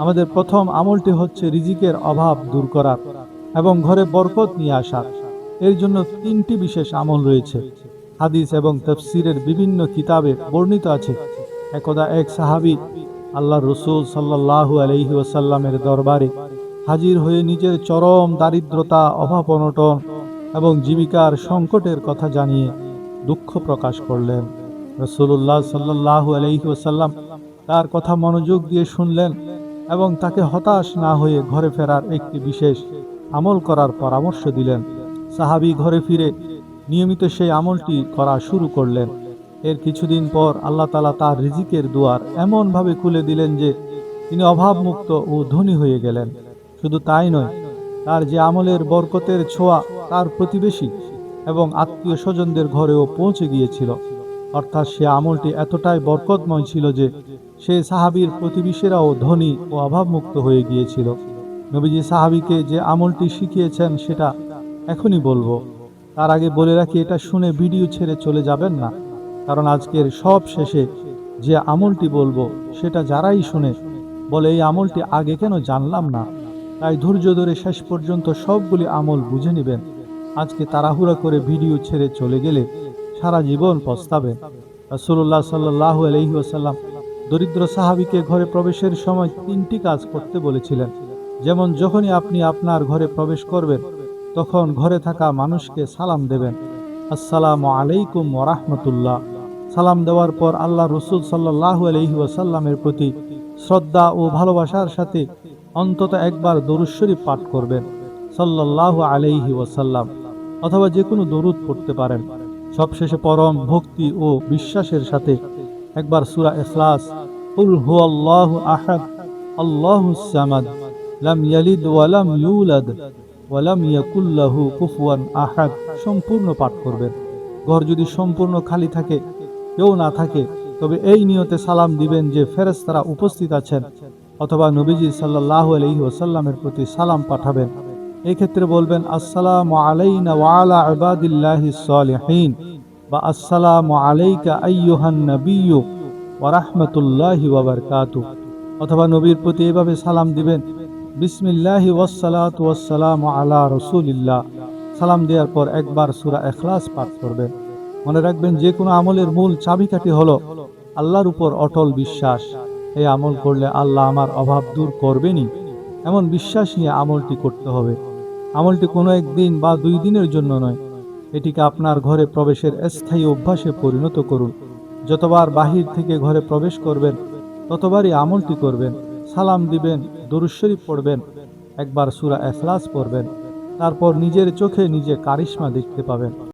আমাদের প্রথম আমলটি হচ্ছে রিজিকের অভাব দূর করার এবং ঘরে বরকত নিয়ে আসার। এর জন্য তিনটি বিশেষ আমল রয়েছে। হাদিস এবং তাফসীরের বিভিন্ন কিতাবে বর্ণিত আছে। একদা এক সাহাবী আল্লাহ রসুল সাল্লাল্লাহু আলাইহি ওয়াসাল্লামের দরবারে হাজির হয়ে নিজের চরম দারিদ্রতা, অভাব অনটন এবং জীবিকার সংকটের কথা জানিয়ে দুঃখ প্রকাশ করলেন। রাসূলুল্লাহ সাল্লাল্লাহু আলাইহি ওয়াসাল্লাম তার কথা মনোযোগ দিয়ে শুনলেন এবং তাকে হতাশ না হয়ে ঘরে ফেরার একটি বিশেষ আমল করার পরামর্শ দিলেন। সাহাবী ঘরে ফিরে নিয়মিত সেই আমলটি করা শুরু করলেন। এর কিছুদিন পর আল্লাহ তাআলা তার রিজিকের দুয়ার এমনভাবে খুলে দিলেন যে তিনি অভাবমুক্ত ও ধনী হয়ে গেলেন। শুধু তাই নয়, তার যে আমলের বরকতের ছোঁয়া তার প্রতিবেশী এবং আত্মীয় স্বজনদের ঘরেও পৌঁছে গিয়েছিল। অর্থাৎ সে আমলটি এতটাই বরকতময় ছিল যে সে সাহাবীর প্রতিবেশীরাও ধনী ও অভাবমুক্ত হয়ে গিয়েছিল। নবীজি সাহাবীকে যে আমলটি শিখিয়েছেন সেটা এখনই বলবো। তার আগে বলে রাখি, এটা শুনে ভিডিও ছেড়ে চলে যাবেন না, কারণ আজকের সব শেষে যে আমলটি বলবো সেটা যারাই শুনে বলে এই আমলটি আগে কেন জানলাম না, তাই ধৈর্য ধরে শেষ পর্যন্ত সবগুলি আমল বুঝে নেবেন। আজকে তাড়াহুড়া করে ভিডিও ছেড়ে চলে গেলে সারা জীবন পস্তাবেন। রাসূলুল্লাহ সাল্লাল্লাহু আলাইহি ওয়াসাল্লাম দরিদ্র সাহাবীকে ঘরে প্রবেশের সময় তিনটি কাজ করতে বলেছিলেন। যেমন, যখনই আপনি আপনার ঘরে প্রবেশ করবেন তখন ঘরে থাকা মানুষকে সালাম দেবেন, আসসালামু আলাইকুম ওয়া রাহমাতুল্লাহ। সালাম দেওয়ার পর আল্লাহ রসুল সাল্লাল্লাহু আলাইহি ওয়াসাল্লামের প্রতি শ্রদ্ধা ও ভালোবাসার সাথে অন্তত একবার দরুদ শরীফ পাঠ করবেন, সাল্লাল্লাহু আলাইহি ওয়াসাল্লাম, অথবা যে কোনো দরুদ পড়তে পারেন। সবশেষে পরম ভক্তি ও বিশ্বাসের সাথে একবার সূরা ইখলাস, কুল হুয়াল্লাহু আহাদ আল্লাহুস সামাদ লাম ইয়ালিদ ওয়া লাম ইউলাদ ওয়া লাম ইয়াকুল লাহু কুফুয়ান আহাদ সম্পূর্ণ পাঠ করবেন। ঘর যদি সম্পূর্ণ খালি থাকে, কেউ না থাকে, তবে এই নিয়তে সালাম দিবেন যে ফেরেশতারা উপস্থিত আছেন, অথবা নবীজি সাল্লাল্লাহু আলাইহি ওয়াসাল্লামের প্রতি সালাম পাঠাবেন। এই ক্ষেত্রে বলবেন, আসসালামু আলাইনা ওয়া আলা ইবাদিল্লাহিস সালিহিন, বা আসসালামু আলাইকা আইয়ুহান নাবিয়্যু ওয়া রাহমাতুল্লাহি ওয়া বারাকাতুহু। অথবা নবীর প্রতি এভাবে সালাম দিবেন, বিসমিল্লাহি ওয়াসসালাতু ওয়াসসালামু আলা রাসূলিল্লাহ। সালাম দেওয়ার পর একবার সূরা ইখলাস পাঠ করবেন। মনে রাখবেন, যে কোনো আমলের মূল চাবিকাঠি হলো আল্লাহর উপর অটল বিশ্বাস। এই আমল করলে আল্লাহ আমার অভাব দূর করবেনই, এমন বিশ্বাস নিয়ে আমলটি করতে হবে। আমলটি কোনো একদিন বা 2 দিনের জন্য নয়, এটিকে আপনার ঘরে প্রবেশের স্থায়ী অভ্যাসে পরিণত করুন। যতবার বাহির থেকে ঘরে প্রবেশ করবেন ততবারই আমলটি করবেন। সালাম দিবেন, দরুদ শরীফ পড়বেন, একবার সূরা ইখলাস পড়বেন, তারপর নিজের চোখে নিজে কারিশমা দেখতে পাবেন।